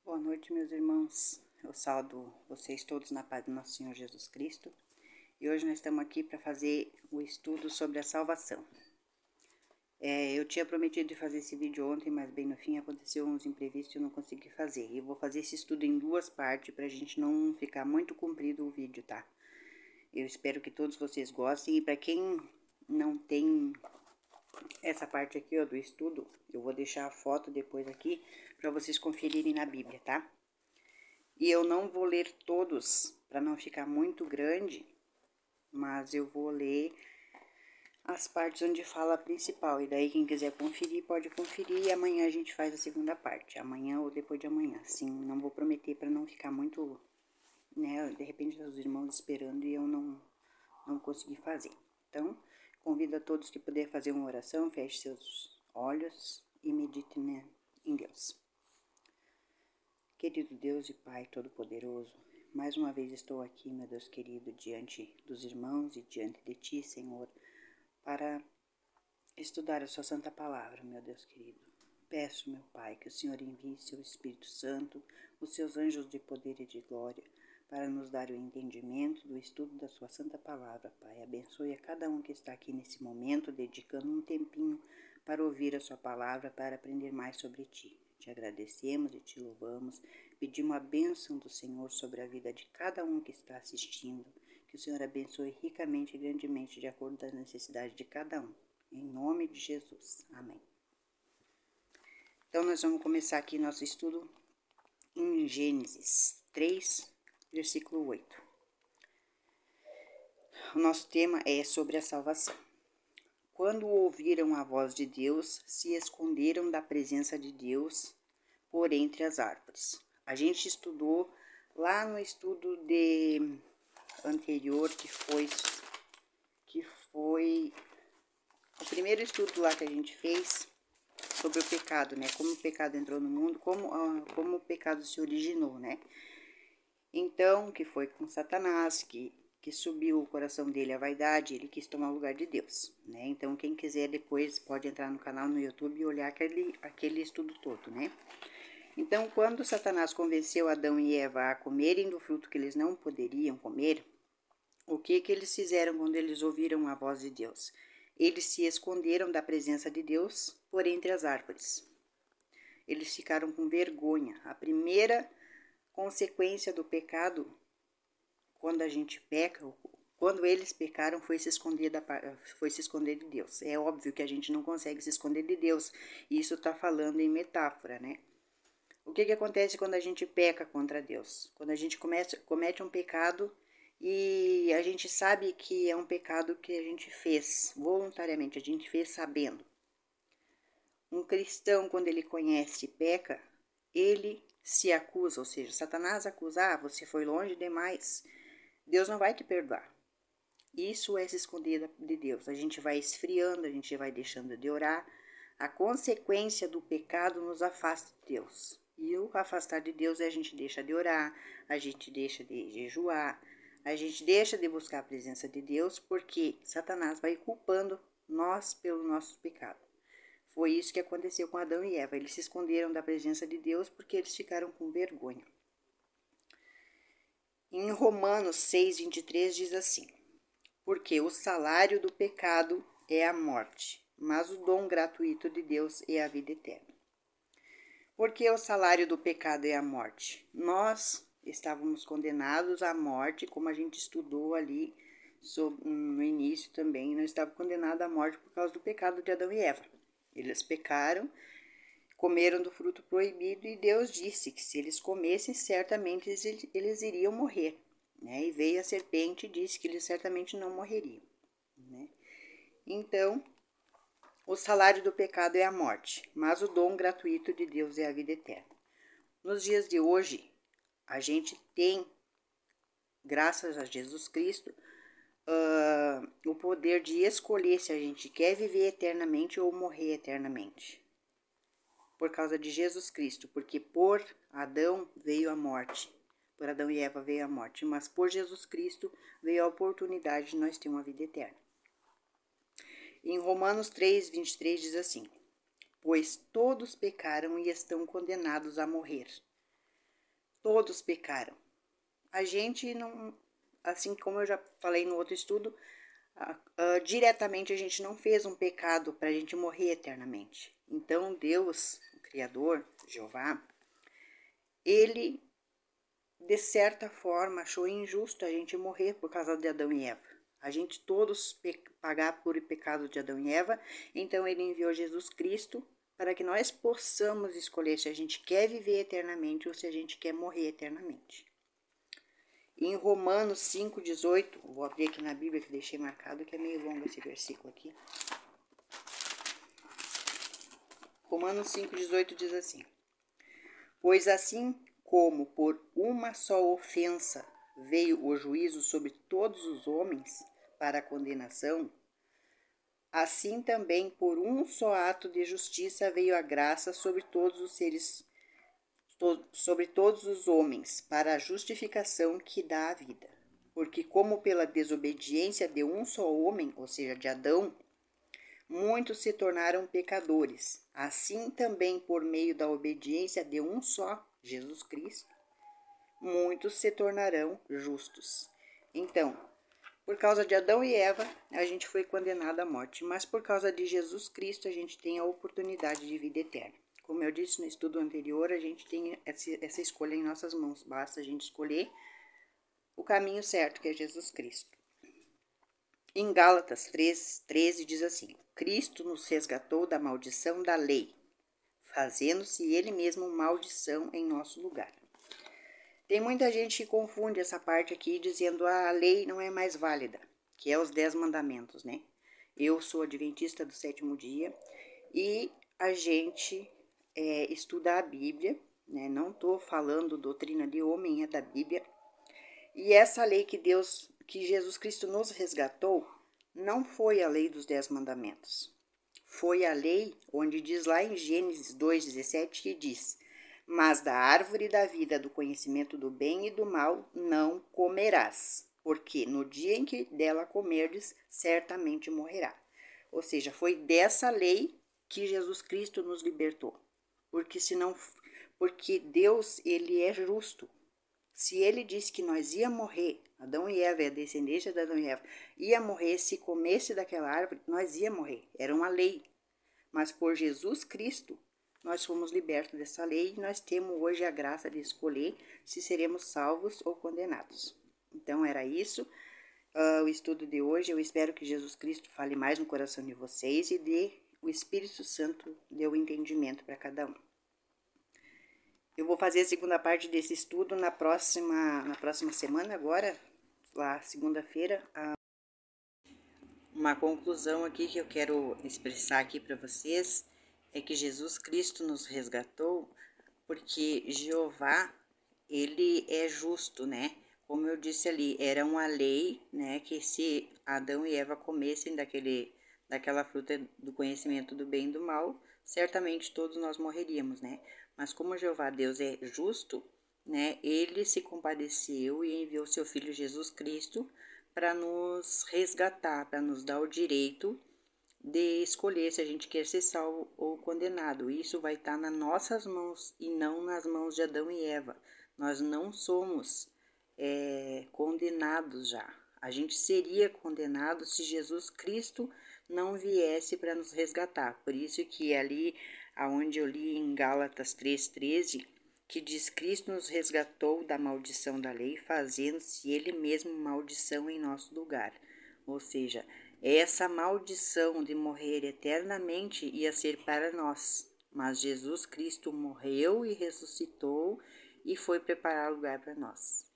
Boa noite, meus irmãos. Eu saúdo vocês todos na paz do nosso Senhor Jesus Cristo. E hoje nós estamos aqui para fazer o estudo sobre a salvação. Eu tinha prometido de fazer esse vídeo ontem, mas bem no fim aconteceu uns imprevistos e eu não consegui fazer. E eu vou fazer esse estudo em duas partes para a gente não ficar muito comprido o vídeo, tá? Eu espero que todos vocês gostem. E para quem não tem essa parte aqui, ó, do estudo, eu vou deixar a foto depois aqui para vocês conferirem na Bíblia, tá? E eu não vou ler todos, para não ficar muito grande, mas eu vou ler as partes onde fala a principal. E daí quem quiser conferir, pode conferir. E amanhã a gente faz a segunda parte, amanhã ou depois de amanhã. Sim, não vou prometer para não ficar muito, né, de repente os irmãos esperando e eu não consegui fazer. Então, convido a todos que puder fazer uma oração, feche seus olhos e medite, né, em Deus. Querido Deus e Pai Todo-Poderoso, mais uma vez estou aqui, meu Deus querido, diante dos irmãos e diante de Ti, Senhor, para estudar a Sua Santa Palavra, meu Deus querido. Peço, meu Pai, que o Senhor envie Seu Espírito Santo, os Seus anjos de poder e de glória, para nos dar o entendimento do estudo da Sua Santa Palavra, Pai. Abençoe a cada um que está aqui nesse momento, dedicando um tempinho para ouvir a Sua Palavra, para aprender mais sobre Ti. Te agradecemos e te louvamos, pedimos a bênção do Senhor sobre a vida de cada um que está assistindo, que o Senhor abençoe ricamente e grandemente de acordo com as necessidades de cada um. Em nome de Jesus. Amém. Então, nós vamos começar aqui nosso estudo em Gênesis 3, versículo 8. O nosso tema é sobre a salvação. Quando ouviram a voz de Deus, se esconderam da presença de Deus por entre as árvores. A gente estudou lá no estudo anterior, que foi o primeiro estudo lá que a gente fez sobre o pecado, né? Como o pecado entrou no mundo, como o pecado se originou, né? Então, que foi com Satanás, que subiu o coração dele a vaidade, ele quis tomar o lugar de Deus, né? Então, quem quiser depois pode entrar no canal no YouTube e olhar aquele estudo todo, né? Então, quando Satanás convenceu Adão e Eva a comerem do fruto que eles não poderiam comer, o que eles fizeram quando eles ouviram a voz de Deus? Eles se esconderam da presença de Deus por entre as árvores. Eles ficaram com vergonha. A primeira consequência do pecado, quando a gente peca, quando eles pecaram, foi se esconder de Deus. É óbvio que a gente não consegue se esconder de Deus. Isso está falando em metáfora, né? O que acontece quando a gente peca contra Deus? Quando a gente comete um pecado e a gente sabe que é um pecado que a gente fez voluntariamente, a gente fez sabendo. Um cristão, quando ele conhece e peca, ele se acusa, ou seja, Satanás acusa, você foi longe demais, Deus não vai te perdoar. Isso é se esconder de Deus. A gente vai esfriando, a gente vai deixando de orar. A consequência do pecado nos afasta de Deus. E o afastar de Deus é a gente deixa de orar, a gente deixa de jejuar, a gente deixa de buscar a presença de Deus, porque Satanás vai culpando nós pelo nosso pecado. Foi isso que aconteceu com Adão e Eva. Eles se esconderam da presença de Deus porque eles ficaram com vergonha. Em Romanos 6:23 diz assim: porque o salário do pecado é a morte, mas o dom gratuito de Deus é a vida eterna. Porque o salário do pecado é a morte. Nós estávamos condenados à morte, como a gente estudou ali no início também, nós estávamos condenados à morte por causa do pecado de Adão e Eva. Eles pecaram, comeram do fruto proibido e Deus disse que se eles comessem, certamente eles iriam morrer. Né? E veio a serpente e disse que eles certamente não morreriam. Né? Então, o salário do pecado é a morte, mas o dom gratuito de Deus é a vida eterna. Nos dias de hoje, a gente tem, graças a Jesus Cristo, o poder de escolher se a gente quer viver eternamente ou morrer eternamente. Por causa de Jesus Cristo, porque por Adão veio a morte, por Adão e Eva veio a morte, mas por Jesus Cristo veio a oportunidade de nós ter uma vida eterna. Em Romanos 3:23 diz assim: pois todos pecaram e estão condenados a morrer. todos pecaram. A gente não, assim como eu já falei no outro estudo, diretamente a gente não fez um pecado para a gente morrer eternamente. Então Deus, o Criador, Jeová, ele de certa forma achou injusto a gente morrer por causa de Adão e Eva. A gente todos pagar por pecado de Adão e Eva, então ele enviou Jesus Cristo para que nós possamos escolher se a gente quer viver eternamente ou se a gente quer morrer eternamente. Em Romanos 5,18, vou abrir aqui na Bíblia que deixei marcado, que é meio longo esse versículo aqui. Romanos 5,18 diz assim: Pois assim como por uma só ofensa veio o juízo sobre todos os homens para a condenação, assim também por um só ato de justiça veio a graça sobre todos os seres, sobre todos os homens, para a justificação que dá a vida. Porque como pela desobediência de um só homem, ou seja, de Adão, muitos se tornaram pecadores, assim também por meio da obediência de um só, Jesus Cristo, muitos se tornarão justos. Então, por causa de Adão e Eva, a gente foi condenado à morte, mas por causa de Jesus Cristo, a gente tem a oportunidade de vida eterna. Como eu disse no estudo anterior, a gente tem essa escolha em nossas mãos, basta a gente escolher o caminho certo, que é Jesus Cristo. Em Gálatas 3:13 diz assim: Cristo nos resgatou da maldição da lei, fazendo-se ele mesmo maldição em nosso lugar. Tem muita gente que confunde essa parte aqui dizendo a lei não é mais válida, que é os 10 mandamentos, né? Eu sou adventista do 7º dia e a gente estuda a Bíblia, né? Não estou falando doutrina de homem, é da Bíblia. E essa lei que Jesus Cristo nos resgatou, não foi a lei dos 10 mandamentos. Foi a lei onde diz lá em Gênesis 2:17 que diz: Mas da árvore da vida do conhecimento do bem e do mal não comerás, porque no dia em que dela comerdes, certamente morrerá. Ou seja, foi dessa lei que Jesus Cristo nos libertou. Porque Deus, ele é justo. Se ele disse que nós ia morrer, Adão e Eva, a descendência de Adão e Eva, ia morrer se comesse daquela árvore, nós ia morrer. Era uma lei. Mas por Jesus Cristo, nós fomos libertos dessa lei e nós temos hoje a graça de escolher se seremos salvos ou condenados. Então era isso, o estudo de hoje. Eu espero que Jesus Cristo fale mais no coração de vocês e dê o Espírito Santo dê o entendimento para cada um. Eu vou fazer a segunda parte desse estudo na próxima semana, agora, lá segunda-feira. Uma conclusão aqui que eu quero expressar aqui para vocês é que Jesus Cristo nos resgatou porque Jeová, ele é justo, né? Como eu disse ali, era uma lei, né, que se Adão e Eva comessem daquela fruta do conhecimento do bem e do mal, certamente todos nós morreríamos, né? Mas como Jeová Deus é justo, né, ele se compadeceu e enviou seu filho Jesus Cristo para nos resgatar, para nos dar o direito de escolher se a gente quer ser salvo ou condenado. Isso vai estar nas nossas mãos e não nas mãos de Adão e Eva. Nós não somos condenados já. A gente seria condenado se Jesus Cristo não viesse para nos resgatar. Por isso que ali, aonde eu li em Gálatas 3:13, que diz: Cristo nos resgatou da maldição da lei, fazendo-se ele mesmo maldição em nosso lugar. Ou seja, essa maldição de morrer eternamente ia ser para nós, mas Jesus Cristo morreu e ressuscitou e foi preparar lugar para nós.